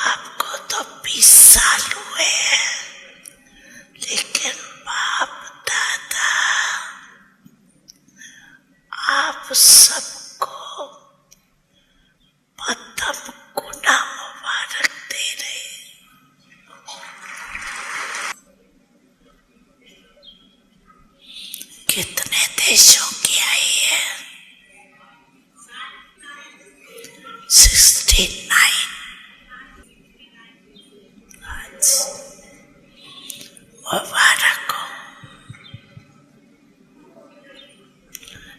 आपको तो 20 साल हुए हैं, लेकिन बाप दादा आप सबको प्रथम गुना मुबारक दे रहे। कितने देशों की आई है? 69। मुबारक हो।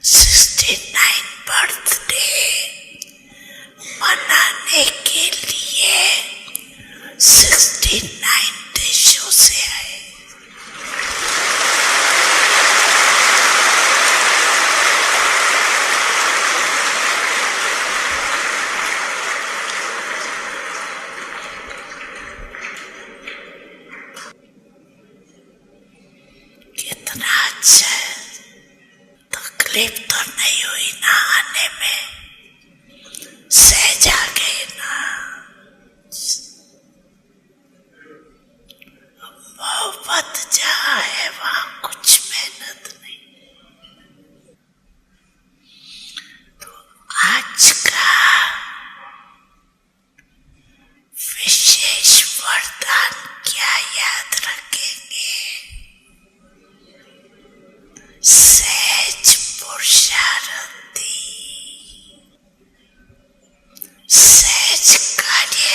69 बर्थडे मनाने के लिए 69 देशों से आए। कितना अच्छा है। तकलीफ तो नहीं हुई ना आने में, सहज आ गए ना। मोहब्बत जहाँ है वहाँ कुछ मेहनत नहीं। तो आज का विशेष वरदान क्या याद रखेंगे? सहज पुरुषार्थी। सहज कार्य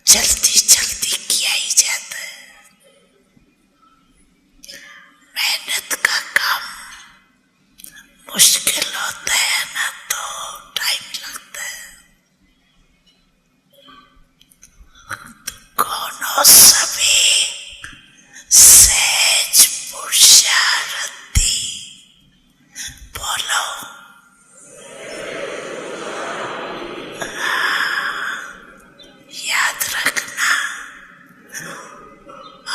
जल्दी जल्दी किया ही जाता है। मेहनत का काम मुश्किल होता है ना, तो टाइम लगता है। कौन हो सभी सहज पुरुषार्थी? बोलो। याद रखना,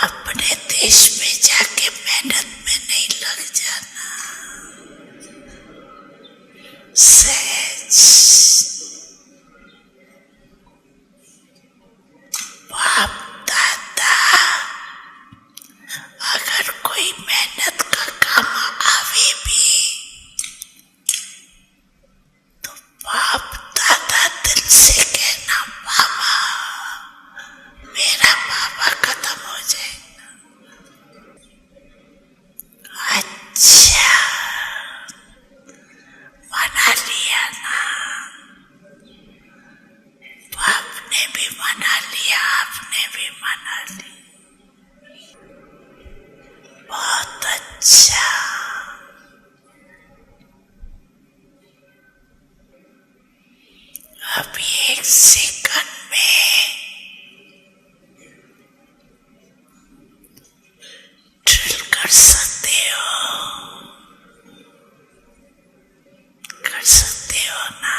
अपने देश में जाके मेहनत में नहीं लग जाना। सहज। बाप दादा अगर कोई मेहनत का काम आवे भी तो बाप दादा दिल से कहना, बाबा मेरा बाबा खत्म हो जाएगा। अच्छा, मना लिया ना? बाप ने भी मना लिया, आपने भी मना लिया। बहुत अच्छा। अभी 1 सेकंड में ड्रिल कर सकते हो, कर सकते हो ना?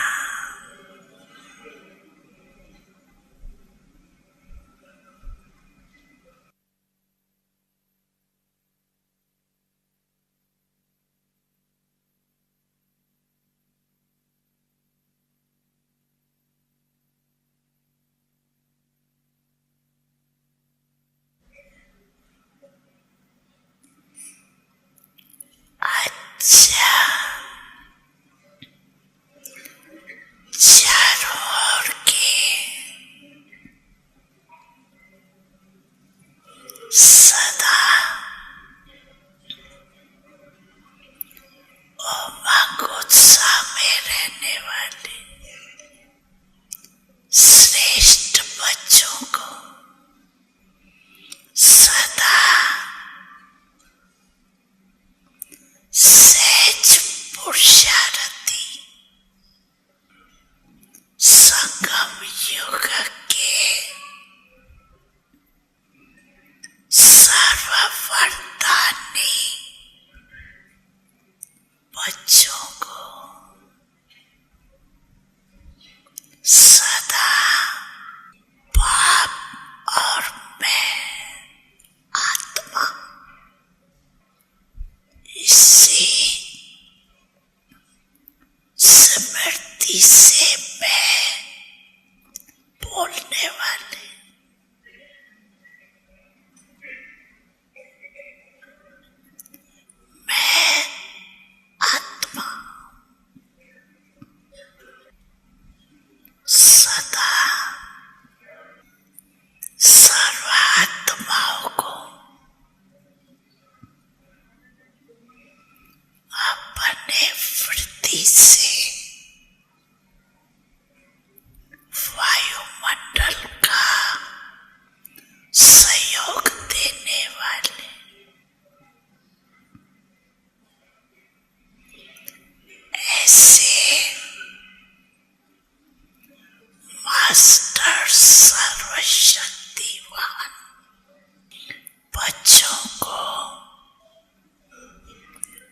अच्छा, चारों ओर के सदा उमंग उत्साह में रहने वाले श्रेष्ठ बच्चों को सदा सहज पुरुषार्थी संगम युग के सर्ववरदानी बच्चों को सदा बाप और मैं आत्मा इसी से वृत्ति से मैं बोलने वाले मैं आत्मा सदा सर्वात्माओं को अपने वृत्ति से वायुमंडल का सहयोग देने वाले ऐसे मास्टर सर्वशक्तिवान बच्चों को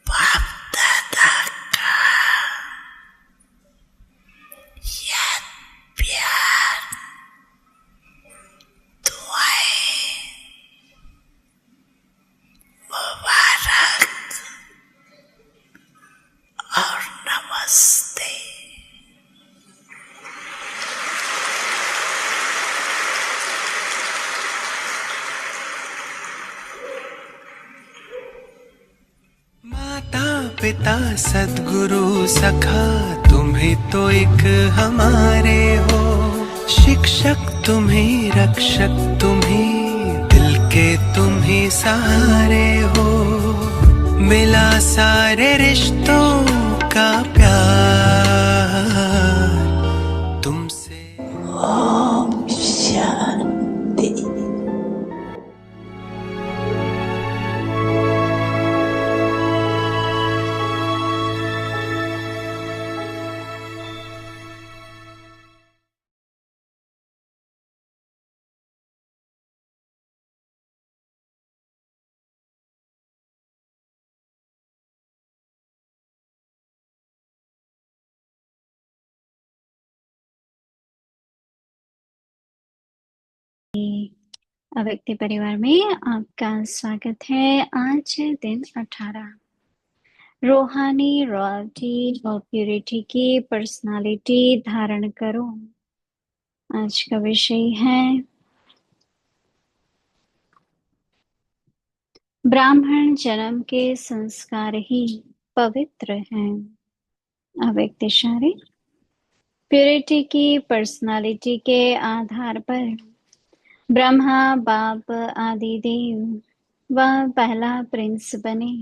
बाप दादा का याद प्यार दुआएं मुबारक और नमस्ते। माता पिता सद्गुरु सखा तुम्हें तो एक हमारे हो, शिक्षक तुम्हें रक्षक तुम्हें दिल के तुम्हें सहारे हो, मिला सारे रिश्तों का प्यार तुमसे। ओम शांति। अव्यक्ति परिवार में आपका स्वागत है। आज है दिन 18। रूहानी रॉयल्टी और प्यूरिटी की पर्सनालिटी धारण करो। आज का विषय है ब्राह्मण जन्म के संस्कार ही पवित्र हैं। अव्यक्त इशारे। प्यूरिटी की पर्सनालिटी के आधार पर ब्रह्मा बाप आदि देव वह पहला प्रिंस बने।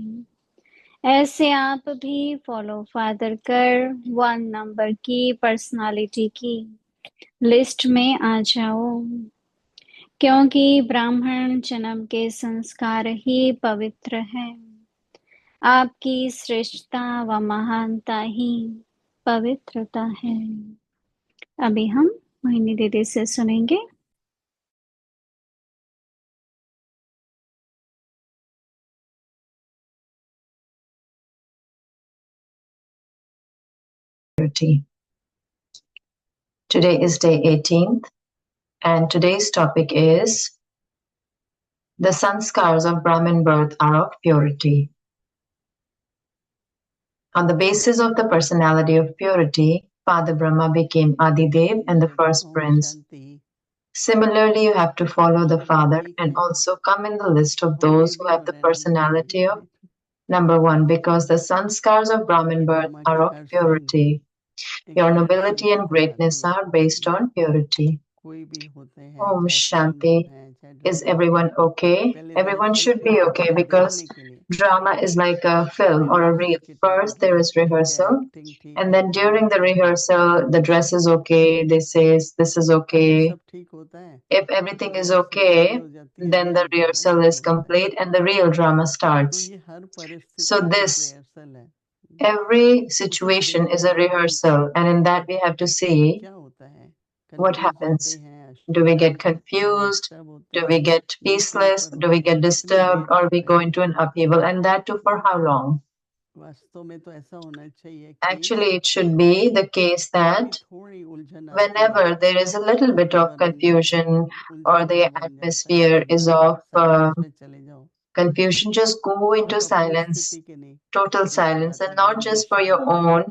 ऐसे आप भी फॉलो फादर कर 1 नंबर की पर्सनालिटी की लिस्ट में आ जाओ, क्योंकि ब्राह्मण जन्म के संस्कार ही पवित्र है। आपकी श्रेष्ठता व महानता ही पवित्रता है। अभी हम मोहिनी दीदी से सुनेंगे। Today is day 18th, and today's topic is the sanskars of Brahmin birth are of purity. On the basis of the personality of purity, Father Brahma became Adidev and the first prince. Similarly, you have to follow the father and also come in the list of those who have the personality of number 1, because the sanskars of Brahmin birth are of purity. Your nobility and greatness are based on purity. Om Shanti. Is everyone okay? Everyone should be okay, because drama is like a film or a reel. First there is rehearsal, and then during the rehearsal the dress is okay, they say this is okay. If everything is okay, then the rehearsal is complete and the real drama starts. So this, every situation is a rehearsal, and in that we have to see what happens. Do we get confused? Do we get peaceless? Do we get disturbed? Or we go into an upheaval? And that too for how long? Actually, it should be the case that whenever there is a little bit of confusion or the atmosphere is of confusion, just go into silence, total silence, and not just for your own,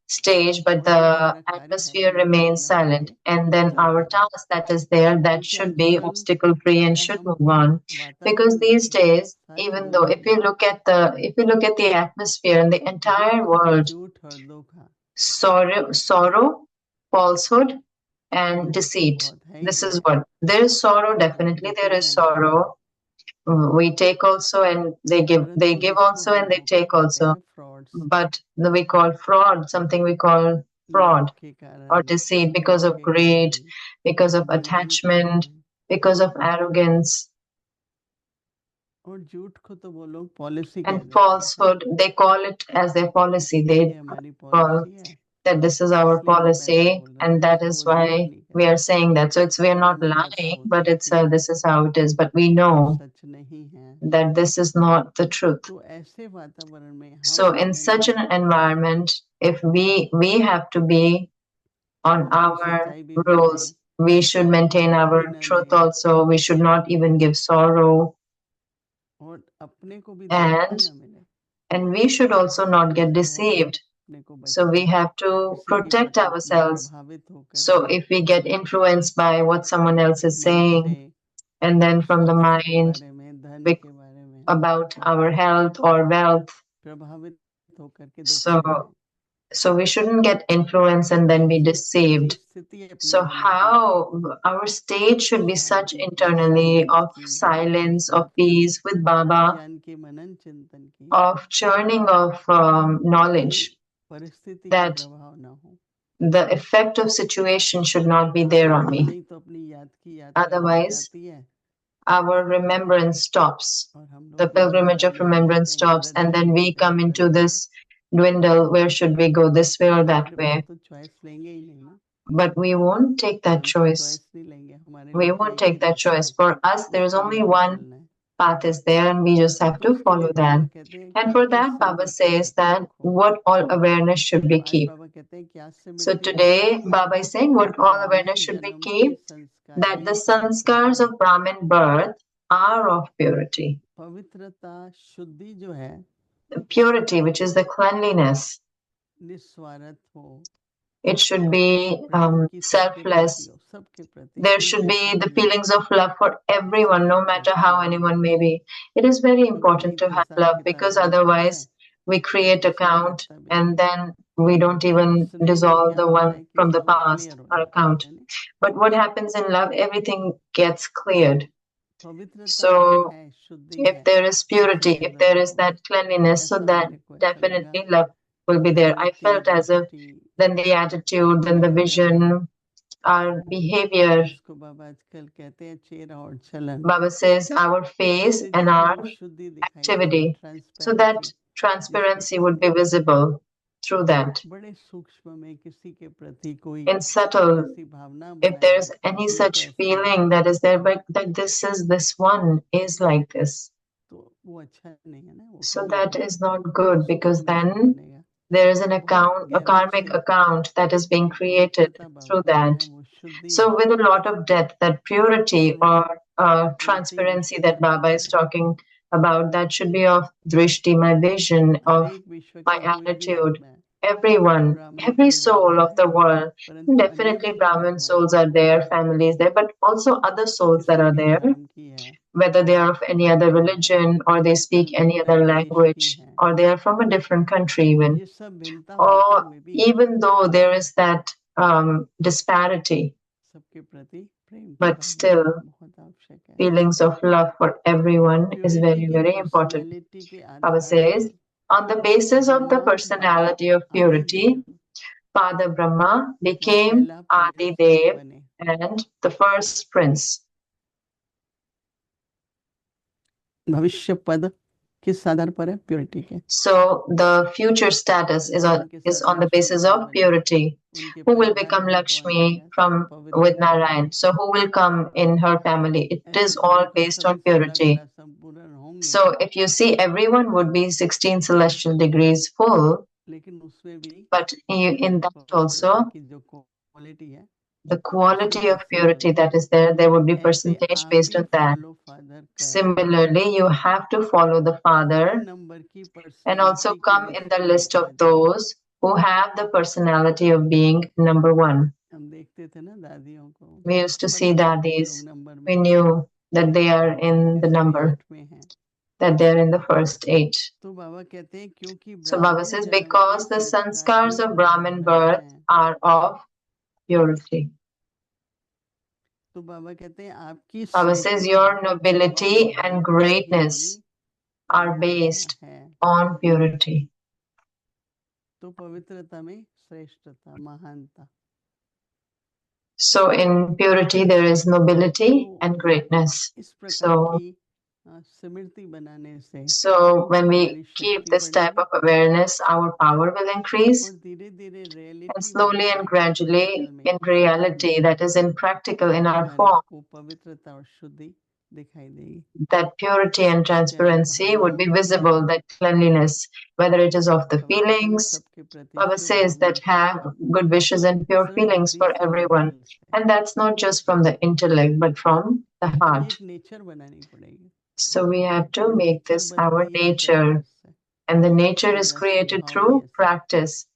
stage, but the atmosphere remains silent. And then our task that is there, that should be obstacle free and should move on. Because these days, even though if you look at the atmosphere in the entire world, sorrow, falsehood, and deceit. This is what there is sorrow, definitely there is sorrow. We take also and they give also and they take also. But we call fraud, something we call fraud or deceit because of greed, because of attachment, because of arrogance. And falsehood, they call it as their policy. They call that this is our policy, and that is why we are saying that. So we are not lying, but this is how it is. But we know that this is not the truth. So in such an environment, if we have to be on our rules, we should maintain our truth also. We should not even give sorrow. And we should also not get deceived. So we have to protect ourselves. So if we get influenced by what someone else is saying, and then from the mind about our health or wealth, so we shouldn't get influenced and then be deceived. So how our state should be such internally of silence, of peace with Baba, of churning of knowledge, that the effect of situation should not be there on me. Otherwise, our remembrance stops. The pilgrimage of remembrance stops, and then we come into this dwindle. Where should we go, this way or that way? But we won't take that choice. We won't take that choice. For us, there is only one path is there, and we just have to follow that. And for that, Baba says that what all awareness should be keep. So today, Baba is saying what all awareness should be keep, that the sanskars of Brahmin birth are of purity. The purity, which is the cleanliness. It should be selfless. There should be the feelings of love for everyone, no matter how anyone may be. It is very important to have love, because otherwise we create account and then we don't even dissolve the one from the past, our account. But what happens in love, everything gets cleared. So if there is purity, if there is that cleanliness, so that definitely love will be there. I felt as if then the attitude, then the vision, our behavior. Baba says our face and our activity, so that transparency would be visible through that. In subtle, if there's any such feeling that is there, but that this one is like this, so that is not good, because then there is an account, a karmic account that is being created through that. So with a lot of depth, that purity or transparency that Baba is talking about, that should be of drishti, my vision, of my attitude. Everyone, every soul of the world, definitely Brahmin souls are there, families there, but also other souls that are there, whether they are of any other religion or they speak any other language or they are from a different country even, or even though there is that disparity, but still feelings of love for everyone is very, very important. Baba says, on the basis of the personality of purity, Father Brahma became Adi Dev and the first prince. भविष्य पद किस आधार पर है? Purity के. So the future status is on the basis of purity. Who will become Lakshmi with Narayan? So who will come in her family? It is all based on purity. So if you see, everyone would be 16 celestial degrees full, but in that also, the quality of purity that is there would be percentage based on that. Similarly, you have to follow the Father and also come in the list of those who have the personality of being number one. हम देखते थे ना दादियों को, We used to see पता था कि ये dadis. लोग नंबर We में knew that they are in the जैसे भी number, 8 में हैं। that they're in the first 8. तो बाबा कहते हैं क्योंकि So Baba ब्राह्मण says, जन्म के because the संस्कार sanskars he of Brahmin birth हैं। are of purity. तो बाबा कहते हैं आपकी Baba says, श्रेष्ठता your nobility और and पवित्रता greatness ही are पवित्रता based है। on purity. तो पवित्रता में श्रेष्ठता, महानता। So in purity there is nobility and greatness. इस प्रकार So की स्मृति बनाने से So when we हमारी keep शक्ति this type बढ़ेगी of awareness, our power will increase, और धीरे-धीरे and reality slowly and gradually, in reality, that is in practical, in our हमारे form, को पवित्रता और शुद्धि दिखाई देगी। that purity and transparency would be visible, that cleanliness, whether it is of the feelings. Baba says that have good wishes and pure feelings for everyone. And that's not just from the intellect, but from the heart. एक nature बनानी पड़ेगी। So we have to make this our nature. And the nature is created through practice,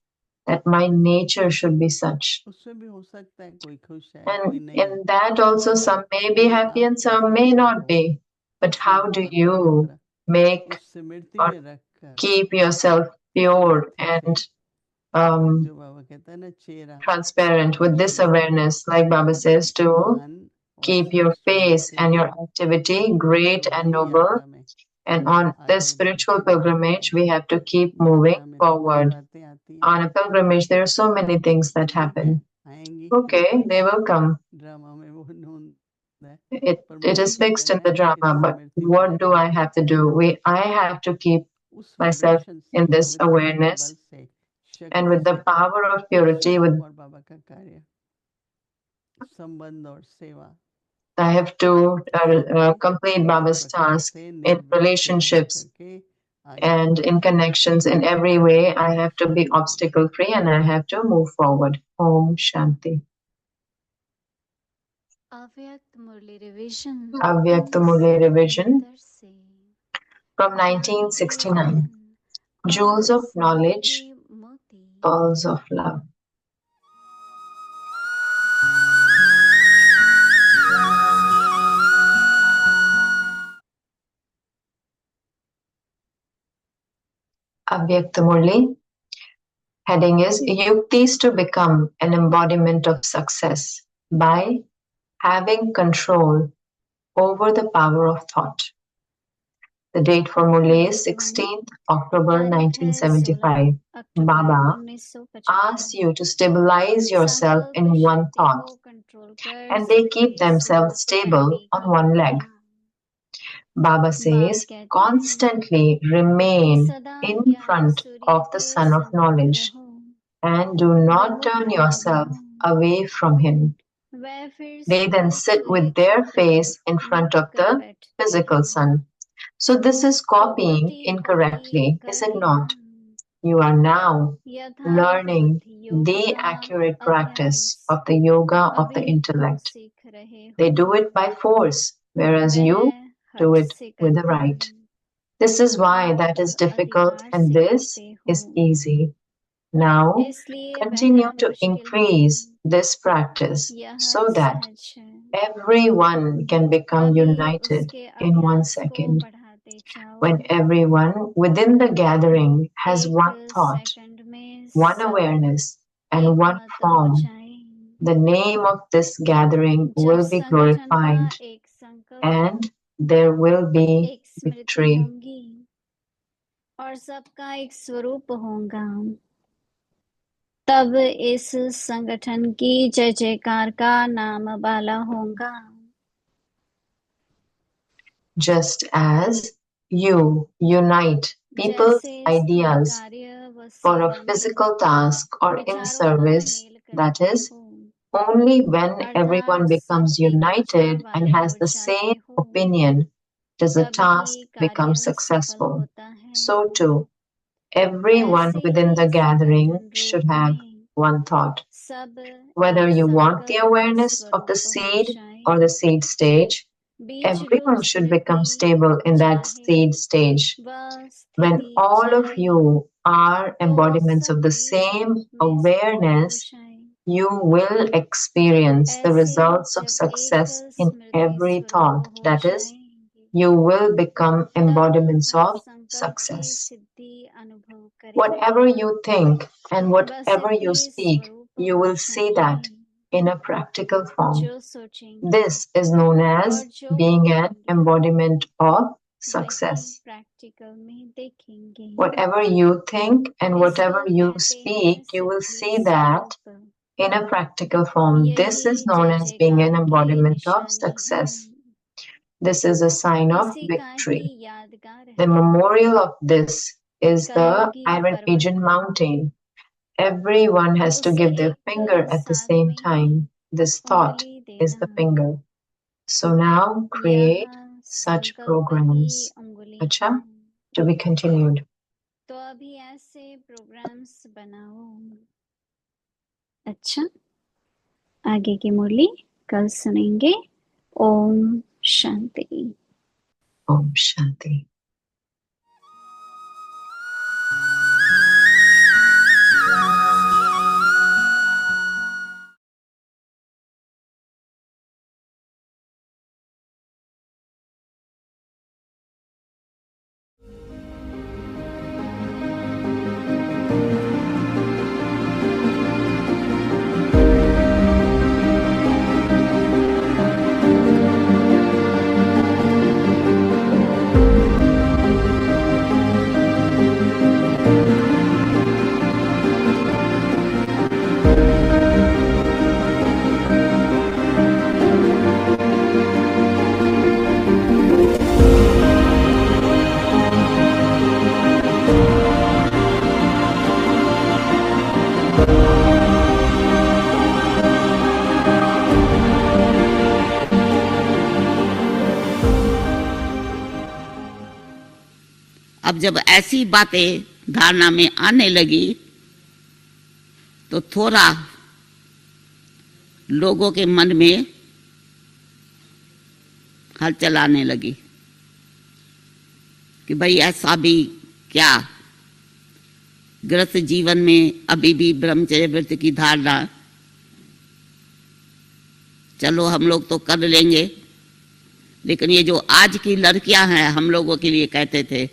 that my nature should be such. उसमें भी हो सकता है कोई खुश है, And कोई नहीं। in that also some may be happy and some may not be. But how do you make उस स्मृति or में रखकर keep yourself pure and जो बाबा कहता है ना चेहरा transparent with this awareness, like Baba says, to मान और keep your शास्त्र face and your के activity great and शुद्धि noble. यात्रा में And on this spiritual pilgrimage, we have to keep moving यात्रा में तो कई forward. बातें आती हैं, On a pilgrimage, there are so many things that ठीक है, happen. आएंगी Okay, they will come. Drama में वो नून है, It is fixed in the drama, but what do I have to do? I have to keep उस myself vibration in से, this पवित्रता के awareness, बल से, and शक्ति with the से power of purity, with और बाबा का कार्य, संबंध और सेवा I have to complete Baba's task in relationships and in connections. In every way, I have to be obstacle free and I have to move forward. Om Shanti. अव्यक्त मुरली revision Avyakta Murli revision from 1969. Jewels of knowledge, pearls of love. Avyakta Murli. Heading is Yuktis to become an embodiment of success by having control over the power of thought. The date for Murli is 16th October 1975. Baba asks you to stabilize yourself in one thought, and they keep themselves stable on one leg. Baba says, constantly remain in front of the Sun of Knowledge and do not turn yourself away from him. They then sit with their face in front of the physical sun. So this is copying incorrectly, is it not? You are now learning the accurate practice of the yoga of the intellect. They do it by force, whereas you do it with the right. This is why that is difficult and this is easy. Now, continue to increase this practice so that everyone can become united in 1 second. When everyone within the gathering has one thought, one awareness, and one form, the name of this gathering will be glorified and there will be victory. और सबका एक स्वरूप होगा, तब इस संगठन की जय जयकार का नाम वाला होगा. Just as you unite people's ideas for a physical task or in service, that is, only when everyone becomes united and has the same opinion does a task become successful. So too, everyone within the gathering should have one thought. Whether you want the awareness of the seed or the seed stage, everyone should become stable in that seed stage. When all of you are embodiments of the same awareness, you will experience the results of success in every thought. That is, you will become embodiments of success. Whatever you think and whatever you speak, you will see that in a practical form. This is known as being an embodiment of success. Whatever you think and whatever you speak, you will see that in a practical form. This is known as being an embodiment of success. This is a sign of victory. The memorial of this is the Iron Agent Mountain. Everyone has to give their finger at the same time. This thought is the finger. So now create such programs. Acha, to be continued. तो अभी ऐसे programmes बनाओ. अच्छा, आगे की मुरली कल सुनेंगे. ओम शांति. Om Shanti. अब जब ऐसी बातें धारणा में आने लगी तो थोड़ा लोगों के मन में हलचल आने लगी कि भाई ऐसा भी क्या, गृहस्थ जीवन में अभी भी ब्रह्मचर्य व्रत की धारणा चलो हम लोग तो कर लेंगे, लेकिन ये जो आज की लड़कियां हैं हम लोगों के लिए कहते थे,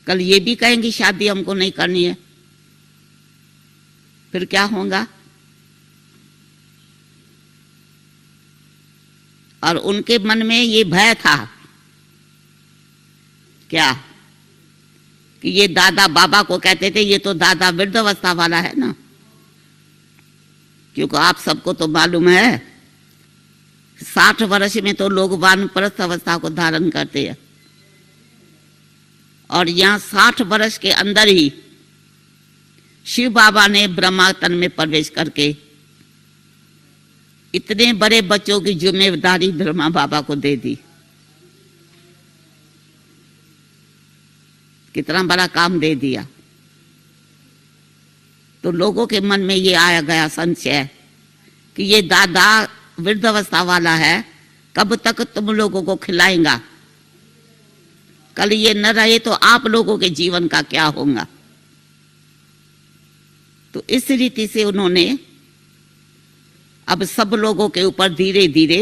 कल ये भी कहेंगी शादी हमको नहीं करनी है, फिर क्या होगा? और उनके मन में ये भय था क्या कि ये दादा बाबा को कहते थे, ये तो दादा वृद्धावस्था वाला है ना, क्योंकि आप सबको तो मालूम है 60 वर्ष में तो लोग वानप्रस्थ अवस्था को धारण करते हैं, और यहाँ 60 वर्ष के अंदर ही शिव बाबा ने ब्रह्मा तन में प्रवेश करके इतने बड़े बच्चों की जिम्मेदारी ब्रह्मा बाबा को दे दी। कितना बड़ा काम दे दिया। तो लोगों के मन में ये आया गया संशय कि ये दादा वृद्धावस्था वाला है, कब तक तुम लोगों को खिलाएगा, कल ये न रहे तो आप लोगों के जीवन का क्या होगा। तो इस रीति से उन्होंने अब सब लोगों के ऊपर धीरे धीरे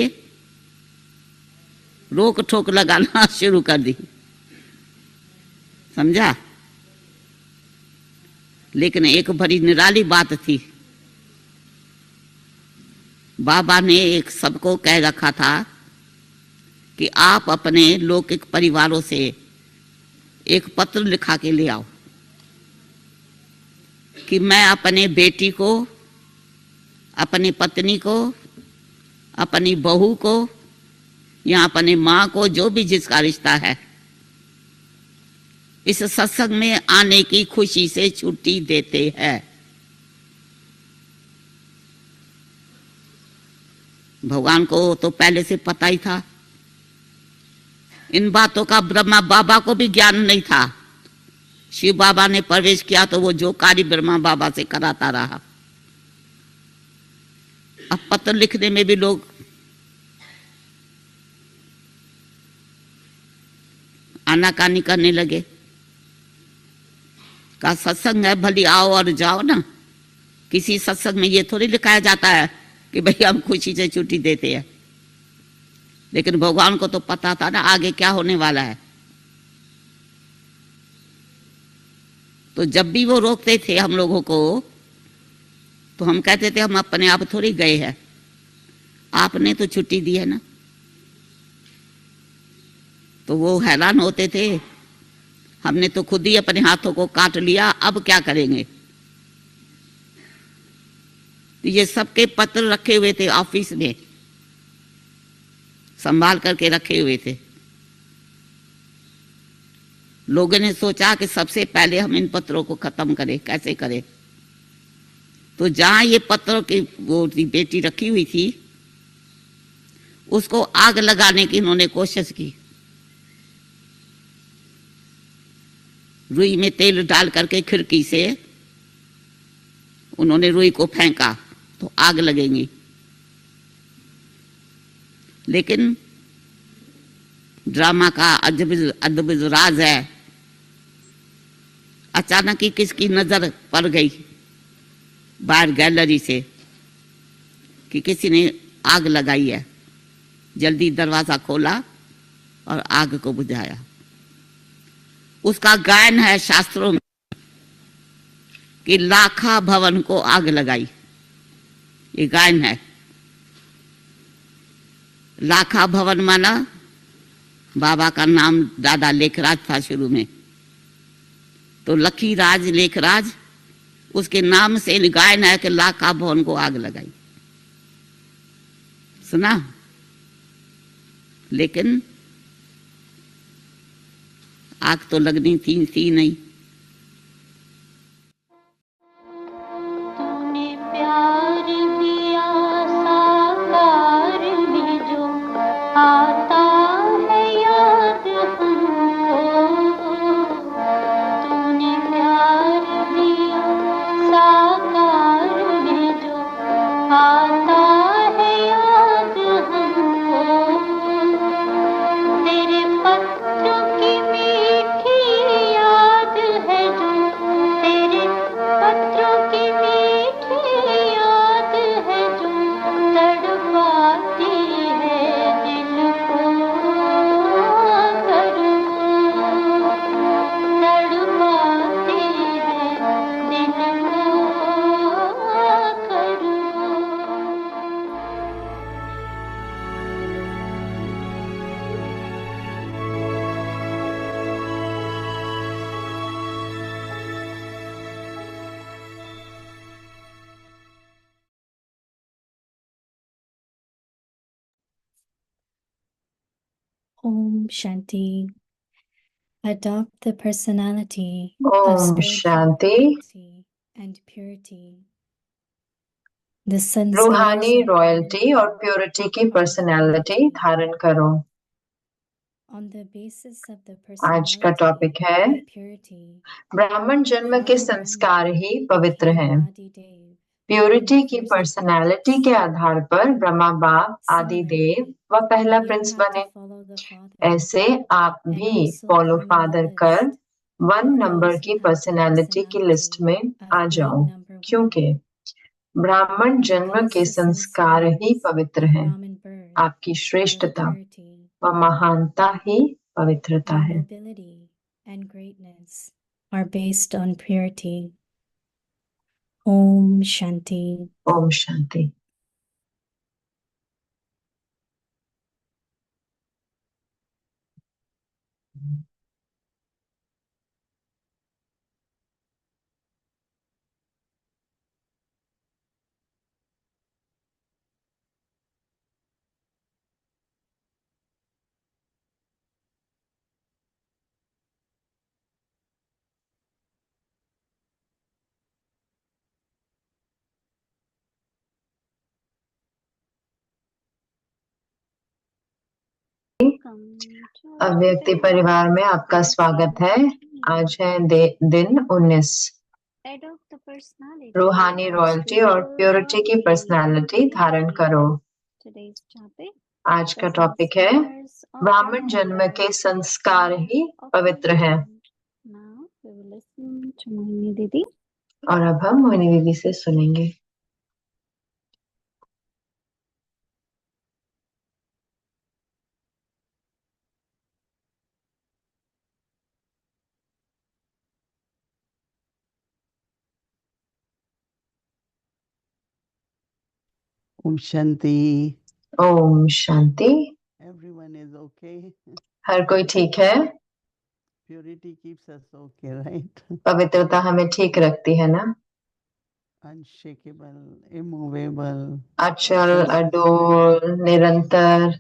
रोक ठोक लगाना शुरू कर दी, समझा। लेकिन एक बड़ी निराली बात थी, बाबा ने एक सबको कह रखा था कि आप अपने लौकिक परिवारों से एक पत्र लिखा के ले आओ कि मैं अपने बेटी को, अपनी पत्नी को, अपनी बहू को या अपने माँ को, जो भी जिसका रिश्ता है, इस सत्संग में आने की खुशी से छुट्टी देते हैं। भगवान को तो पहले से पता ही था, इन बातों का ब्रह्मा बाबा को भी ज्ञान नहीं था। शिव बाबा ने प्रवेश किया तो वो जो कार्य ब्रह्मा बाबा से कराता रहा। अब पत्र लिखने में भी लोग आनाकानी करने लगे। का सत्संग है, भली आओ और जाओ ना। किसी सत्संग में ये थोड़ी लिखाया जाता है कि भाई हम खुशी से छुट्टी देते हैं। लेकिन भगवान को तो पता था ना आगे क्या होने वाला है। तो जब भी वो रोकते थे हम लोगों को, तो हम कहते थे हम अपने आप थोड़ी गए हैं, आपने तो छुट्टी दी है ना। तो वो हैरान होते थे, हमने तो खुद ही अपने हाथों को काट लिया, अब क्या करेंगे। तो ये सबके पत्र रखे हुए थे ऑफिस में, संभाल करके रखे हुए थे। लोगों ने सोचा कि सबसे पहले हम इन पत्रों को खत्म करें, कैसे करें। तो जहां ये पत्रों की वो बेटी रखी हुई थी, उसको आग लगाने की इन्होंने कोशिश की। रुई में तेल डाल करके खिड़की से उन्होंने रुई को फेंका तो आग लगेगी। लेकिन ड्रामा का अद्भुत राज है, अचानक ही किसकी नजर पड़ गई बाहर गैलरी से कि किसी ने आग लगाई है। जल्दी दरवाजा खोला और आग को बुझाया। उसका गायन है शास्त्रों में कि लाखा भवन को आग लगाई, ये गायन है। लाखा भवन माना बाबा का नाम दादा लेखराज था शुरू में, तो लखीराज लेखराज उसके नाम से गायन है कि लाखा भवन को आग लगाई। सुना? लेकिन आग तो लगनी थी नहीं। तूने प्यार दिया साकार में जो आता है याद हमको। तूने प्यार दिया साकार में जो आता है याद हमको। तेरे पत्र की मीठी याद है जो, तेरे पत्रों की मीठी याद है जो तड़पाती है दिल को करूँ, तड़पाती है दिल को करूँ। Om Shanti. Adopt the personality of Om Shanti. spirituality and purity. The sanskars रूहानी of रॉयल्टी और प्योरिटी की पर्सनालिटी धारण करो। on the basis of the आज का personality टॉपिक है of purity. ब्राह्मण जन्म के संस्कार ही पवित्र हैं। Adidev. प्योरिटी की पर्सनालिटी के आधार पर ब्रह्मा बाप आदि देव व पहला You प्रिंस have बने। to follow the father ऐसे आप and भी also follow come in father the कर list 1 of नंबर those की who have the पर्सनालिटी की लिस्ट personality में of आ being जाओ, number one. क्योंकि ब्राह्मण जन्म के Because the संस्कार ही sanskars पवित्र of हैं। Brahmin birth आपकी and श्रेष्ठता purity, व महानता ही पवित्रता your है। nobility and greatness are based on purity. Om Shanti. Om Shanti. अव्यक्ति परिवार में आपका स्वागत है। आज है दिन 19। रूहानी रॉयल्टी और प्योरिटी की पर्सनालिटी धारण करो। आज का टॉपिक है ब्राह्मण जन्म के संस्कार ही पवित्र हैं। अच्छा मोहिनी दीदी। और अब हम मोहिनी दीदी से सुनेंगे। ओम शांति। ओम शांति। Everyone is okay. हर कोई ठीक है? Purity keeps us okay, right? पवित्रता हमें ठीक रखती है ना? अनशेकेबल, इमूवेबल, अचल, अडोल, निरंतर,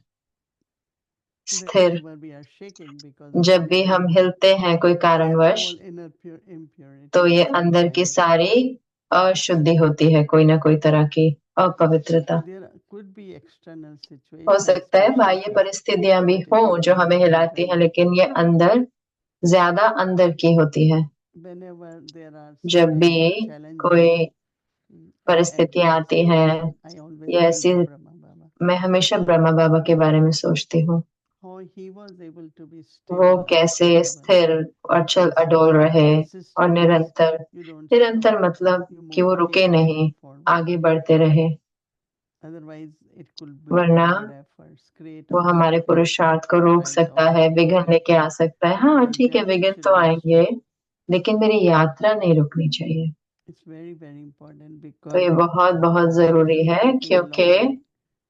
स्थिर। whenever we are shaken because of जब भी हम हिलते हैं कोई कारणवश, all inner impurity, तो ये अंदर की सारी अशुद्धि होती है, कोई ना कोई तरह की अपवित्रता। there could be external हो situations सकता है which बाह्य shake us, परिस्थितियां भी but हों जो हमें हिलाती हैं, लेकिन ये अंदर ज्यादा अंदर की होती है। whenever there are जब भी certain challenges कोई and परिस्थितियां आती हैं, adversities, I always या think ऐसी, of Brahma Baba, मैं हमेशा ब्रह्मा बाबा के बारे में सोचती हूँ। how he was able to be वो still, कैसे immovable, स्थिर, अचल, अडोल रहे और consistent, निरंतर। you don't निरंतर stop, मतलब you कि वो move, रुके keep नहीं, moving forward. आगे बढ़ते रहे, Otherwise it could be वरना our efforts, create वो हमारे obstacles, पुरुषार्थ को रोक right, सकता है, विघ्न obstacles. लेके आ सकता है। हाँ My ठीक है, journey विघ्न should तो not आएंगे, stop. लेकिन मेरी यात्रा नहीं रुकनी चाहिए। It's very, very important तो ये because बहुत बहुत जरूरी if है, we feel क्योंकि long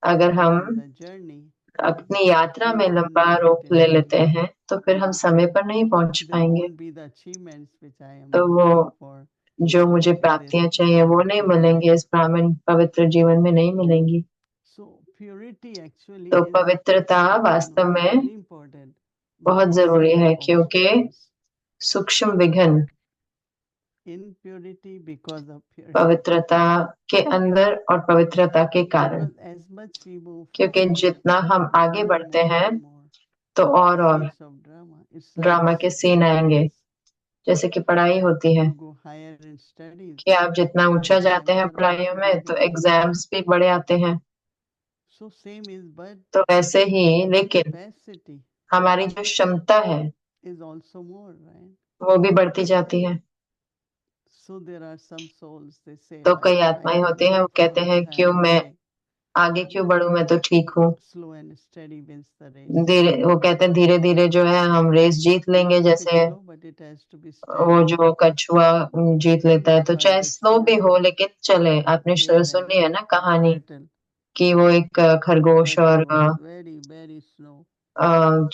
अगर हम in the journey, अपनी यात्रा we में will लंबा not रोक attain ले time. लेते हैं, तो फिर हम समय पर नहीं पहुंच There पाएंगे। won't be the achievements which I am तो वो looking for जो मुझे in this प्राप्तियां चाहिए वो नहीं pure मिलेंगी, life. इस ब्राह्मण पवित्र जीवन में नहीं मिलेंगी। So purity actually तो is पवित्रता वास्तव में very important बहुत because जरूरी है, subtle क्योंकि obstacles सूक्ष्म विघ्न in purity because of purity. पवित्रता के अंदर और पवित्रता के कारण, Because as much we move क्योंकि forward, जितना हम आगे more, बढ़ते more हैं and more तो और seeds of drama. It's like drama के सीन आएंगे। जैसे कि पढ़ाई होती है you go higher in studies, कि आप जितना the ऊंचा जाते exams हैं are पढ़ाइयों also में तो bigger. एग्जाम्स भी बड़े आते हैं। So same is, but तो ऐसे ही, our लेकिन capacity हमारी जो क्षमता है is also more, right? वो भी बढ़ती जाती है। So there are some souls, they say, तो why कई I आत्माएं होती हैं, वो कहते cannot हैं क्यों I'm मैं okay. आगे क्यों बढ़ूं, मैं तो ठीक हूँ। Slow and steady wins the race. धीरे, वो कहते हैं धीरे धीरे जो है हम रेस जीत लेंगे, Even if it's जैसे slow, but it has to be वो steady. जो कछुआ जीत लेता है। तो Or चाहे the स्लो भी हो snail, लेकिन चले। आपने hare सुनी है and ना कहानी turtle, कि वो एक खरगोश और turtle was very, very slow.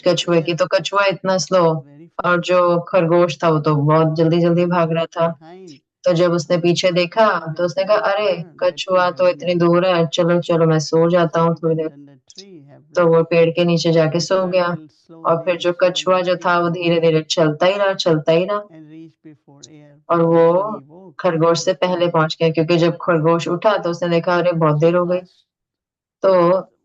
कछुए की, Hare तो कछुआ इतना स्लो was very और fast. जो खरगोश था वो तो बहुत जल्दी जल्दी When he भाग रहा looked था। behind, तो जब उसने पीछे देखा he तो was उसने कहा so अरे far, let me कछुआ तो join इतनी you. दूर है, चलो चलो मैं सो जाता So हूँ he थोड़ी went there. under tree, have तो वो rest. पेड़ के नीचे जाके The सो गया, turtle और फिर slowly, जो कछुआ slowly जो था keep वो धीरे moving धीरे चलता ही रहा, चलता ही रहा, and reached before air. और Because when वो he woke, खरगोश it से was too पहले late. पहुंच गया, क्योंकि जब खरगोश उठा तो उसने देखा अरे बहुत देर So हो गई। fast, तो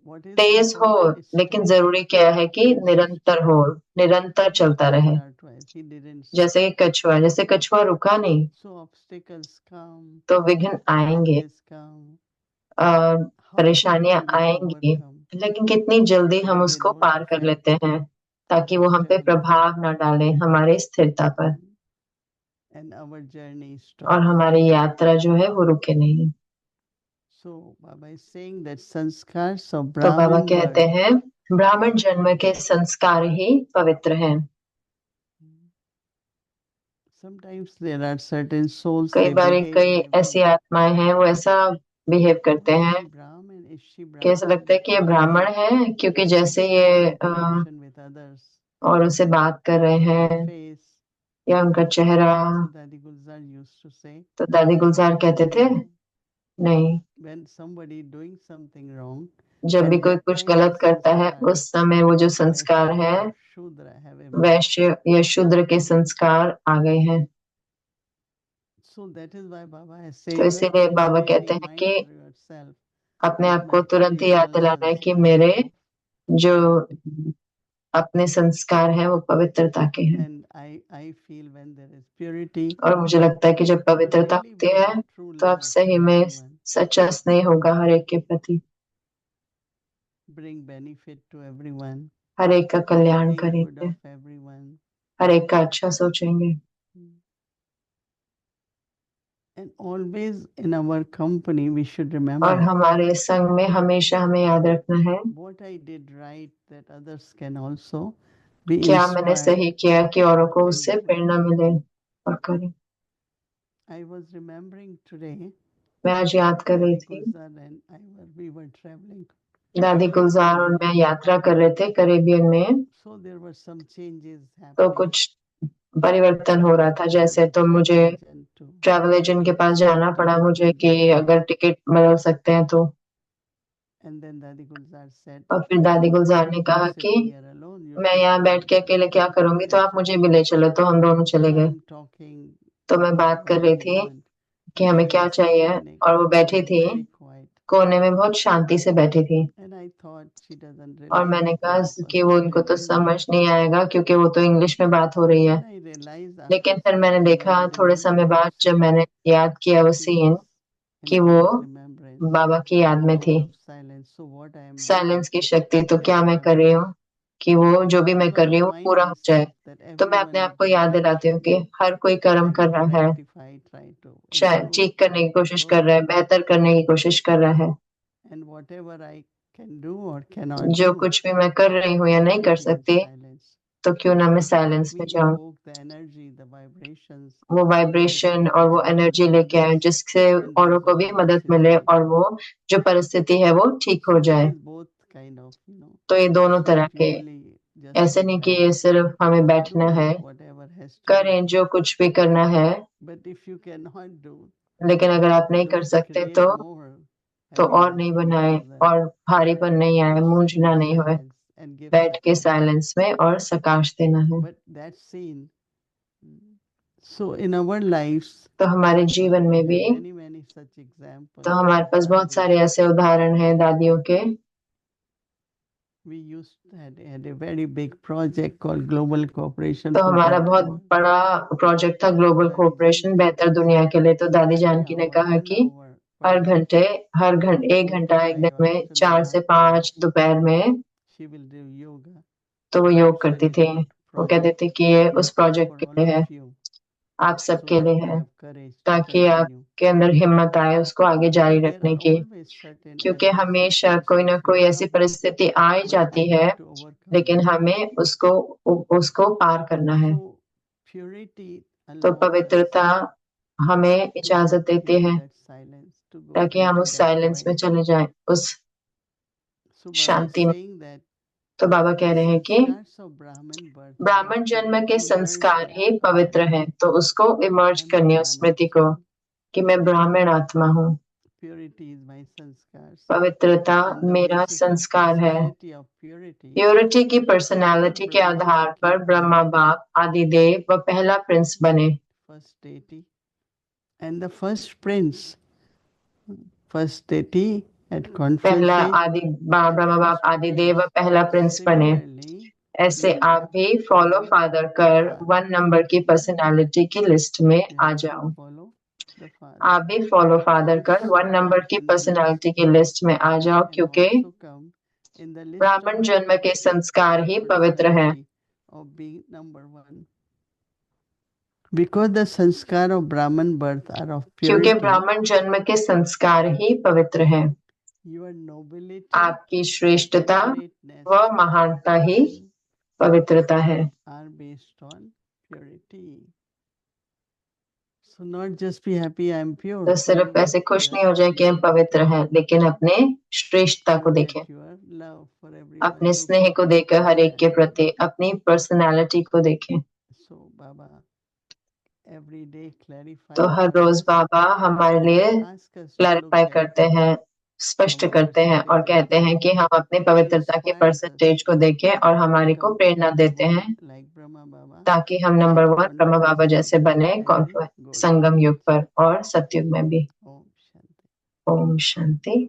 what is तेज हो, important is लेकिन steady, जरूरी क्या है कि निरंतर consistent. हो, निरंतर Just चलता like रहे। tortoise, he didn't stop. जैसे कि कछुआ, जैसे कछुआ रुका नहीं। So obstacles come, तो विघ्न आएंगे, challenges come. How परेशानियां quickly we आएंगी, overcome लेकिन कितनी जल्दी हम so they उसको don't पार कर affect लेते हैं, ताकि our वो हम पे stability प्रभाव न डालें, हमारी स्थिरता पर, and our journey और stops. हमारी यात्रा जो है वो रुके नहीं। So Baba is saying that sanskars of तो बाबा Brahmin कहते birth, हैं ब्राह्मण जन्म के संस्कार ही पवित्र हैं। sometimes there are certain souls, कई they बार behave कई in a ऐसी way, आत्माएं हैं वो ऐसा बिहेव करते oh, is हैं he Brahmin, is she कि ऐसा लगता है Brahmin, कि ये by ब्राह्मण the है, क्योंकि जैसे ये interaction with others, औरों से बात कर रहे by their हैं face. या उनका चेहरा। So Dadi Gulzar used to say, तो दादी गुलजार कहते थे no, नहीं, when somebody doing something wrong, जब भी at कोई that कुछ time the गलत करता है sanskar उस समय वो जो of संस्कार Vaishya है, or Shudra have emerged. वैश्य या शूद्र के संस्कार आ गए हैं। So that is why Baba has तो said that इसीलिए बाबा be कहते हैं कि remind yourself अपने that आप को my तुरंत ही याद original दिलाना है कि sanskar मेरे of, जो अपने संस्कार हैं वो पवित्रता के हैं। and I feel when there is purity, और मुझे लगता है कि जब you पवित्रता really होती will है have true तो आप love सही for में everyone, सच्चा स्नेह होगा हर एक के प्रति, bring benefit to everyone, हर एक का कल्याण think good करेंगे, of everyone. हर एक का अच्छा सोचेंगे। And always in our company, we should और remember हमारे संग में हमेशा हमें याद रखना है what I did right, that others can also be क्या मैंने inspired. सही किया कि औरों को and उससे do it. प्रेरणा मिले और करें। I was remembering today, मैं आज याद कर रही Daddy थी, Gulzar and we were traveling. दादी गुलजार और मैं यात्रा कर रहे थे कैरेबियन में, So there were some changes तो happening. कुछ परिवर्तन हो रहा था। जैसे तो मुझे Agent to ट्रैवल एजेंट के पास जाना पड़ा मुझे कि अगर टिकट बदल सकते हैं तो। and then Daddy Gulzar said, और फिर दादी गुलजार ने कहा "Sit कि here alone, you मैं take यहाँ me बैठ के also." अकेले क्या करूंगी, तो आप मुझे भी ले चलो। तो हम दोनों चले So गए। I'm talking, तो मैं बात कर what रही we थी want. कि हमें She क्या was चाहिए, sitting in a और वो बैठी थी very quiet. कोने में, बहुत शांति से बैठी थी। And I thought she doesn't और relate मैंने it कहा because कि वो उनको तो Arabic. समझ नहीं आएगा क्योंकि वो तो इंग्लिश में बात हो रही है। Then I realized लेकिन after फिर some मैंने time देखा when I थोड़े समय remembered बाद, that जब मैंने याद किया वो she सीन was कि in वो God's remembrance, बाबा की याद में थी, power of silence. So what I am doing, silence की शक्ति। तो that क्या मैं कर happens. रही हूँ कि वो जो भी मैं So कर I रही हूँ remind पूरा हो जाए। myself that तो मैं अपने everyone आप is को doing याद दिलाती हूँ कि हर कोई कर्म trying कर to रहा है, rectify, trying to शायद improve, ठीक करने की कोशिश कर work, रहा है, बेहतर करने की कोशिश कर रहा है। and whatever I can do or cannot जो do, कुछ भी मैं कर रही हूँ या why नहीं कर not be in सकती, silence? तो क्यों ना मैं Let साइलेंस में me जाऊं, evoke the energy, the vibrations, वो and वाइब्रेशन the और वो situations एनर्जी help लेके आए others जिससे and औरों को भी resolve the मदद मिले और situation. वो जो परिस्थिति है वो ठीक हो So it जाए। is both kind of, तो ये दोनों it's तरह not के, purely just ऐसे sit नहीं कि back. ये सिर्फ हमें बैठना Do है, whatever has to be करें done. जो कुछ भी करना है। But if you cannot do, लेकिन अगर आप नहीं कर don't सकते create तो more और नहीं heaviness, बनाए confusion. और भारीपन नहीं आए, Just sit मूंझना in नहीं होए, silence and give बैठ के support. साइलेंस में और सकाश देना है। But that scene, so in our lives, तो हमारे जीवन we में have भी, many such examples. तो हमारे पास बहुत सारे Dadigul. ऐसे उदाहरण हैं दादियों के। We used to had a very big project called Global Cooperation तो for हमारा Better बहुत World. बड़ा प्रोजेक्ट था ग्लोबल कोऑपरेशन, बेहतर दुनिया के लिए। तो दादी जानकी ने कहा कि हर घंटे 1 घंटा एक दिन में 4 से 5 दोपहर में She will do yoga. तो वो योग करती थी। वो कहती थी कि ये उस This is प्रोजेक्ट for के all लिए है, of you, आप so सबके that लिए you है, have courage to ताकि continue. आपके अंदर हिम्मत आए उसको आगे जारी There रखने are की। always certain क्योंकि adverse हमेशा कोई ना situations कोई will ऐसी come, परिस्थिति आ ही but जाती we है, have to overcome लेकिन them. हमें उसको पार करना है। So purity तो allows us पवित्रता हमें to इजाजत go देती है into that silence, to go ताकि हम into उस that साइलेंस में quiet. चले जाएं, उस So Baba is शांति में। saying that तो बाबा कह रहे हैं कि sanskars of Brahmin birth are ब्राह्मण जन्म के to merge संस्कार that ही पवित्र हैं, तो उसको इमर्ज I'm a करनी है उस Brahmin स्मृति को soul. कि मैं ब्राह्मण आत्मा हूँ, Purity is my sanskars. पवित्रता On the मेरा basis of संस्कार है। personality of purity, प्योरिटी की Father पर्सनालिटी के Brahma आधार पर became ब्रह्मा Adi बाप आदिदेव व पहला प्रिंस बने। first deity, and the first prince, first deity at conference पहला stage, आदि ब्रह्मा बाप first आदिदेव व prince. पहला प्रिंस बने। Similarly, ऐसे you आप have भी to follow follow father the कर father. 1 नंबर की पर्सनालिटी की लिस्ट में You आ have to जाओ। follow the father. आप भी फॉलो फादर कर Also 1 नंबर come की in the list, पर्सनालिटी की लिस्ट में आ जाओ, and क्योंकि also come in the list ब्राह्मण of जन्म के संस्कार ही पवित्र हैं। personality of being number one. Because the sanskar of Brahman birth are of क्योंकि purity, ब्राह्मण जन्म के संस्कार ही पवित्र हैं, your nobility, आपकी श्रेष्ठता greatness व महानता ही पवित्रता है। are based on purity. So not just be happy I am pure. तो सिर्फ ऐसे खुश नहीं हो जाए कि हम पवित्र हैं, लेकिन अपने श्रेष्ठता को Look देखें, at your love for everyone. अपने Look स्नेह at को your देकर हर एक के personality. प्रति अपनी पर्सनालिटी को देखें। So Baba every day clarify तो हर for रोज us, बाबा हमारे लिए ask us to clarify look at करते हैं, स्पष्ट our करते हैं और percentage कहते of हैं कि हम अपनी पवित्रता के inspires us परसेंटेज को देखें और to हमारी को become प्रेरणा number देते one हैं like Brahma Baba ताकि हम नंबर 1 ब्रह्मा बाबा जैसे बने and in Golden संगम युग Age. पर और सतयुग में भी। Om Shanti. Om Shanti.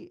very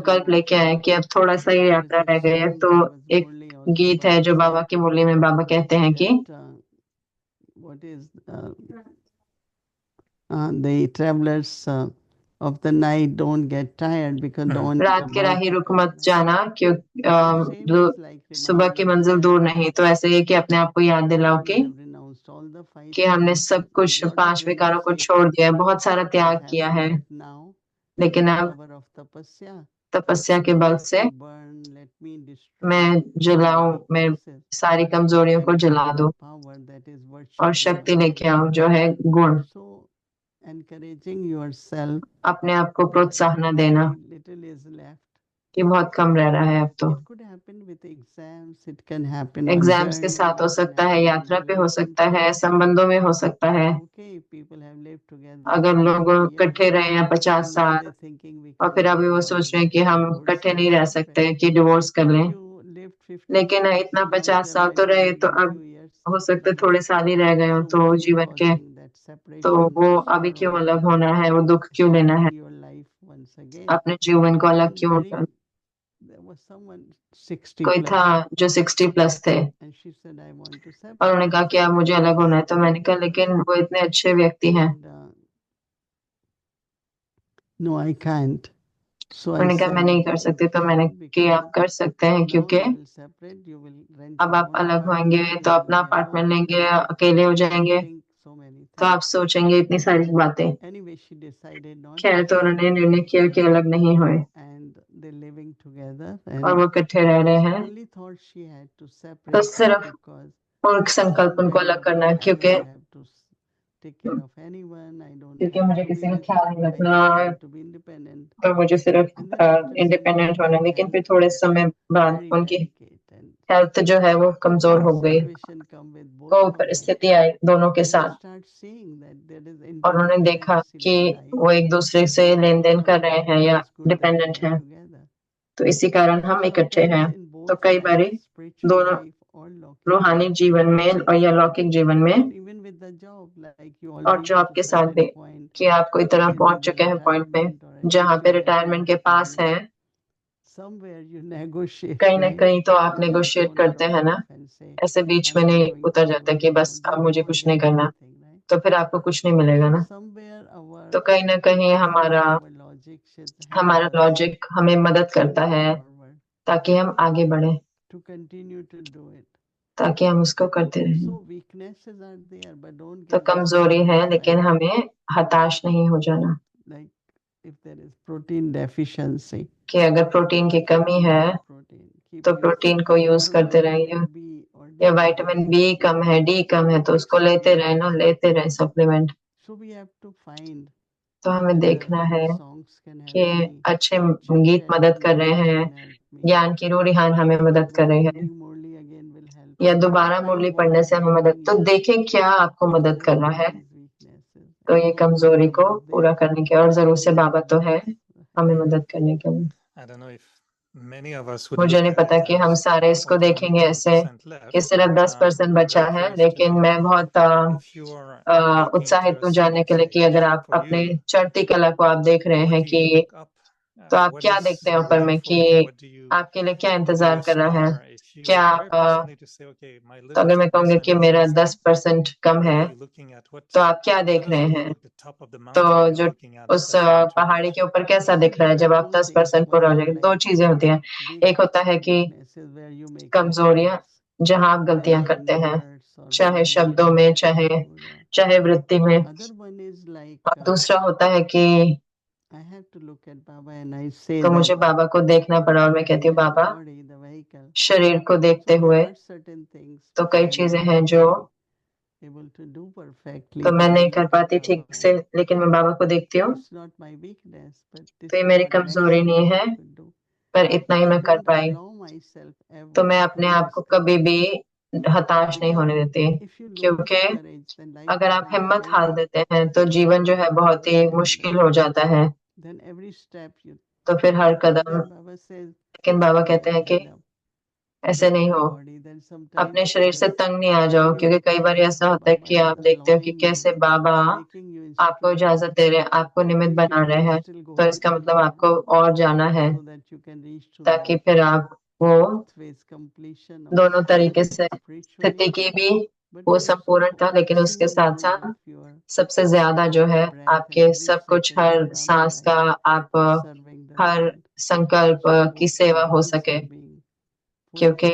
संकल्प लेके आए कि अब थोड़ा सा ही यात्रा रह गई है। तो एक गीत है जो बाबा की मुरली में बाबा कहते हैं कि what is the travelers of the night don't get tired because dawn is रात के about राही to रुक come, मत right? जाना, क्यों Same is like सुबह की reminding मंजिल yourself दूर नहीं। तो ऐसे ही कि अपने आप को याद दिलाओ we कि have renounced all the five हमने senses. सब कुछ Lord is 5 very विकारों को sick. छोड़ दिया है, बहुत सारा What त्याग has किया है, happened that now लेकिन the अब power of tapasya, तपस्या के बल let से me burn, let me destroy मैं जलाऊं, my मैं weaknesses सारी कमजोरियों को and जला bring दूं the power that is और virtue शक्ति guna. लेके आऊं जो है गुण। So encouraging yourself अपने आप को that प्रोत्साहन देना very little is left. कि बहुत कम रह रहा है अब तो। It could happen with exams, it can happen on exams के journey, साथ हो it can सकता है, happen in यात्रा पे हो सकता है, relationships. संबंधों में हो सकता है। Okay, people have lived together अगर for लोग 50 years इकट्ठे रहे हैं 50 and now साल they're thinking we और फिर can't अभी live वो like सोच रहे हैं this, कि हम divorce इकट्ठे and नहीं रह separate. सकते, कि डिवोर्स कर If लें। you lived 50 लेकिन years, इतना so now 50 there साल might तो be रहे, only तो a अब few years हो सकते left. थोड़े साल ही रह गए हो So तो what is जीवन के, causing that तो separation, वो that अभी क्यों sorrow, अलग होना है, वो दुख क्यों लेना है, starting your life once again? अपने जीवन को अलग And क्यों very, there was someone 60 कोई plus था जो 60 प्लस थे and she said, I want to और separate. उन्होंने कहा कि अब मुझे अलग होना है। तो मैंने कहा लेकिन वो इतने अच्छे व्यक्ति हैं। And, no, I can't. So I उन्होंने कहा said, मैं नहीं कर okay, सकती। you तो मैंने can कि आप because कर सकते हैं, now क्योंकि you will separate, you will rent अब your आप own अलग होंगे apartment, तो you अपना will be अपार्टमेंट alone. लेंगे, अकेले हो You will जाएंगे, think so many तो आप things. सोचेंगे इतनी सारी बातें। Anyway, she decided not खैर to तो उन्होंने separate निर्णय किया कि अलग नहीं हुए and they're living together और वो and इकट्ठे रह रहे she हैं। only thought she had to तो separate सिर्फ because उन संकल्प उनको somewhere अलग करना है, I क्योंकि don't have to take care of anyone, I don't क्योंकि have मुझे to किसी be, का ख्याल नहीं I रखना just है, want to be independent. तो मुझे सिर्फ And then after some independent होना है। time, लेकिन health फिर थोड़े got समय बाद very उनकी delicate and हेल्थ जो है वो कमजोर हो गई, situation come with both वो of them. परिस्थिति आई दोनों के And you साथ, start seeing that there is और उन्होंने देखा interdependency कि in life. वो एक दूसरे से लेन देन कर रहे हैं या It's good that dependent we are हैं, together. तो इसी कारण हम इकट्ठे Sometimes हैं। in तो both कई lives, बारी spiritual दोनों life or locking, रूहानी जीवन में और या लौकिक जीवन में even with the job, like you और already जॉब reached के a साथ भी, certain point कि आप कोई तरह where पहुंच maybe चुके हैं पॉइंट पे retirement or at जहाँ least पे you are रिटायरमेंट के close to पास it. हैं, Somewhere you negotiate, कहीं ना right? कहीं तो आप You just नेगोशिएट don't करते drop हैं ना, off and say, ऐसे बीच I'm में not नहीं going उतर जाता forward कि anymore. बस अब Then you मुझे won't कुछ नहीं get करना, anything, right? तो फिर आपको कुछ नहीं मिलेगा So ना। somewhere our तो कहीं ना कहीं हमारा our logic should help हमारा us लॉजिक हमें मदद करता है forward ताकि हम आगे बढ़े, to continue to do it. ताकि हम उसको करते रहें। So weaknesses are there, but don't तो get कमजोरी है, discouraged लेकिन by हमें हताश नहीं हो जाना like if there is protein deficiency, कि अगर प्रोटीन की कमी है protein, keep तो using, प्रोटीन को यूज or करते रहिए, vitamin B or या D विटामिन बी deficiency. कम है, डी कम है, तो Take उसको लेते रहे ना, supplements. लेते रहे supplement. So we have to find तो हमें whether देखना है good songs can help कि me, अच्छे chit गीत chat मदद and कर रहे knowledge हैं, can help me, ज्ञान की रूढ़ियान हमें मदद कर or रहे हैं, reading Murli again will help या me. दोबारा Find मुरली what पढ़ने is से हमें मदद। helping तो you देखें क्या आपको to मदद कर रहा है, overcome these weaknesses. तो And ये maybe कमजोरी को Baba is पूरा there करने के, और जरूर से to बाबा तो give है us हमें help. मदद करने के लिए। I don't know if many of us would मुझे look नहीं at पता it कि हम as सारे इसको okay, only देखेंगे ऐसे 10% कि left. सिर्फ 10% I'm बचा very है, curious to लेकिन know मैं बहुत if you are looking to उत्साहित हूँ जानने ascending के लिए कि अगर stage आप for अपने you, चढ़ती कला को आप देख रहे what हैं do you कि, look up? तो आप What क्या is देखते हैं ऊपर waiting में for कि you? आपके लिए क्या What do you इंतजार कर रहा है? aspire? If you क्या very आप personally to say, okay, my तो little अगर मैं कहूँगी 10% कि is मेरा missing, 10% कम what है, are you looking at? What तो आप क्या देख does रहे it हैं? look like? The top of the तो mountain you're जो looking at, उस especially when to पहाड़ी reach. के ऊपर कैसा दिख रहा है There जब are आप two things 10% पर हो one, रहे? like दो चीजें होती हैं। big एक होता है कि weaknesses where you make कमजोरियां mistakes, जहां आप गलतियां whether in करते हैं, words or चाहे whether शब्दों in में, चाहे चाहे वृत्ति में। other one is like और दूसरा होता है कि I have to look at Baba and I say तो मुझे that बाबा को देखना पड़ा और मैं कहती हूँ looking at Baba, body, the vehicle, शरीर को देखते so there हुए are certain things तो कई I'm चीजें not हैं जो able to do perfectly, तो मैं but I नहीं कर look at पाती ठीक Baba. से, लेकिन मैं बाबा को देखती हूँ। It's not my weakness, but this तो ये is मेरी the कमजोरी नहीं maximum है, I could do. पर इतना ही I मैं कर don't पाई। allow myself तो ever मैं to अपने be आप को कभी discouraged. भी हताश नहीं Because होने देती, if you lose क्योंकि courage, then life अगर आप becomes हिम्मत very हार देते हैं तो जीवन जो है बहुत ही difficult, मुश्किल हो जाता है। then every step you तो फिर हर but Kadam, then Baba says, लेकिन बाबा कहते हैं don't कि fed up ऐसे with नहीं your हो, body. Then sometimes अपने शरीर से just तंग नहीं आ जाओ, क्योंकि कई बार ऐसा होता है Baba कि is आप देखते हो कि allowing कैसे you, बाबा making you आपको instrument, इजाजत दे रहे हैं, आपको that निमित्त means you बना have रहे to हैं, still go तो on इसका मतलब आपको और जाना है so that you can reach to ताकि the फिर आप वो both ways completion of दोनों तरीके से spiritually स्थिति की भी वो संपूर्ण था, लेकिन उसके साथ साथ सबसे ज्यादा जो है आपके सब कुछ, हर सांस का, आप हर संकल्प की सेवा हो सके, क्योंकि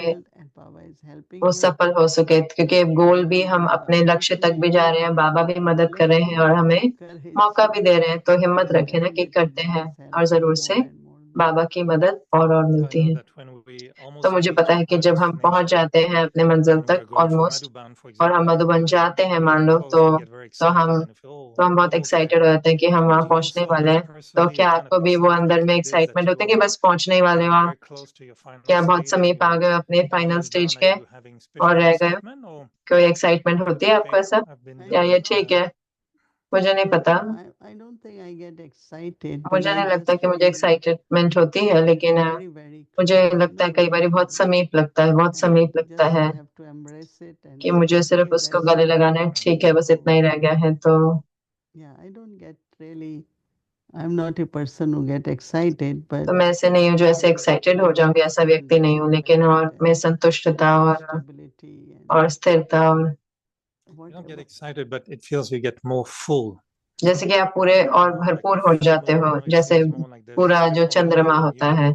वो सफल हो सके, क्योंकि गोल भी हम अपने लक्ष्य तक भी जा रहे हैं, बाबा भी मदद कर रहे हैं और हमें मौका भी दे रहे हैं, तो हिम्मत रखे ना कि करते हैं, और जरूर से बाबा की मदद और I मिलती know है। that when we तो almost मुझे reach पता है कि our जब हम पहुंच destination, जाते हैं अपने मंजिल when we're तक going for almost, Madhuban, for और हम example, मधुबन जाते हैं we're मान very low, close and we get very तो excited हम and we feel, oh, तो हम we're बहुत almost एक्साइटेड there. हो जाते हैं कि हम वहां Do you पहुंचने also वाले have हैं। तो personally क्या a kind of आपको भी वो excitement अंदर में like this, that एक्साइटमेंट होता है कि you're बस पहुंचने ही वाले हो getting आप, very close to your final क्या बहुत state and समीप आ you're गए हो अपने फाइनल almost स्टेज done? के Are you having और special रह गए हो? excitement or कोई एक्साइटमेंट होती है it's आपको okay? ऐसा, I've been या ये doing ठीक है? मुझे नहीं पता, I don't think I get excited, but मुझे I नहीं लगता just कि मुझे feel एक्साइटमेंट होती है, लेकिन very, very मुझे close, लगता है कई बार बहुत समीप लगता है, बहुत and समीप लगता just है have to embrace it and कि say, मुझे सिर्फ okay, उसको that's गले it. लगाना है, ठीक है, बस इतना ही रह गया है। तो Yeah, I don't get really, I'm not a person who get excited, but मैं ऐसे नहीं हूँ जो ऐसे एक्साइटेड हो जाऊंगी, ऐसा व्यक्ति नहीं हूँ, लेकिन और मैं संतुष्टता stability और स्थिरता और you don't get whatever. excited, but it feels you get more full. जैसे कि आप पूरे और Like भरपूर हो जाते feeble हो, voice जैसे is more like there's पूरा this जो full चंद्रमा glow, होता you know, है,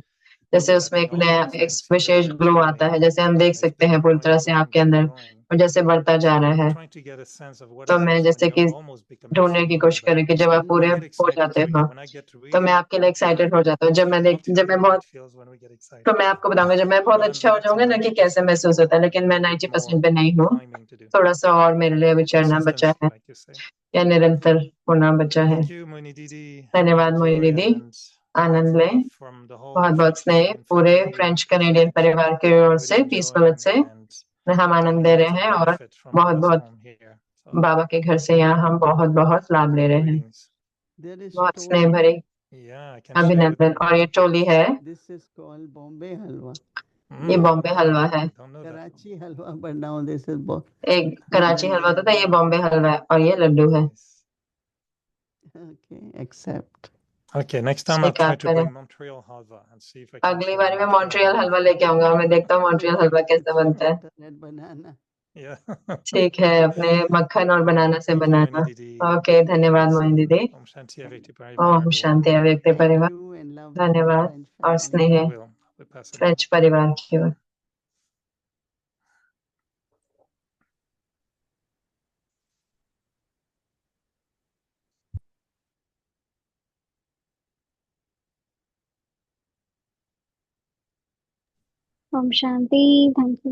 जैसे that उसमें एक no नया one एक can see that विशेष you're ग्लो feeling. आता है, जैसे हम देख Like सकते that हैं पूरी तरह से glowing, आपके अंदर, glowing. और जैसे बढ़ता जा रहा I'm है। trying to get a sense of what तो is मैं this when जैसे you're कि almost becoming ढूंढने की full, कोशिश but करूँ कि जब आप पूरे I get हो excited जाते too. हो, When I get तो मैं really आपके लिए good, एक्साइटेड हो जाता हूँ। I'll tell जब you मैं how बहुत, it feels when we get excited. तो मैं आपको बताऊंगा जब मैं बहुत But अच्छा हो that's जाऊंगा ना कि कैसे 90% महसूस more. होता है, लेकिन मैं A bit more 90% पे नहीं हूँ, climbing to do. थोड़ा सा और मेरे लिए अभी चढ़ना बचा Consistency, है, like you say. या निरंतर होना बचा है। Thank you, Moini Didi. धन्यवाद मोहिनी Enjoy दीदी, and lots आनंद of लें। love from the whole बहुत बहुत French स्नेह Canadian पूरे family. We French Canadian appreciate परिवार की ओर everybody से, पीसफुल enjoying से and हम आनंद getting दे lots रहे of हैं, और benefit from बहुत us बहुत home here. So बाबा के घर से यहाँ हम बहुत बहुत लाभ ले रहे हैं। greetings. There is बहुत स्नेह Toli. भरी Yeah, I can share with अभिनंदन। you. और ये टोली है, This is called Bombay halwa. ये बॉम्बे हलवा है। Don't know that one. Karachi halwa, but now this is एक कराची हलवा होता था, ये बॉम्बे हलवा है, और ये लड्डू है। Nice. okay, accept. Okay, next time I'll try स्वीकार to करें। bring Montreal halwa and see if I can अगली share बार मैं Montreal मॉन्ट्रियल halwa. हलवा लेके आऊंगा, और मैं देखता हूँ मॉन्ट्रियल हलवा कैसा बनता है। Red banana. Yeah. ठीक है, अपने मक्खन और बनाना से Thank you, banana. Moini Didi. Okay, धन्यवाद मोहिनी दीदी। Om Shanti Avyakti ओम Parivar. शांति अव्यक्त Thank परिवार, you and love to the धन्यवाद French और family. स्नेह I will. We'll pass it on. French परिवार की ओर। ओम शांति। Thank you.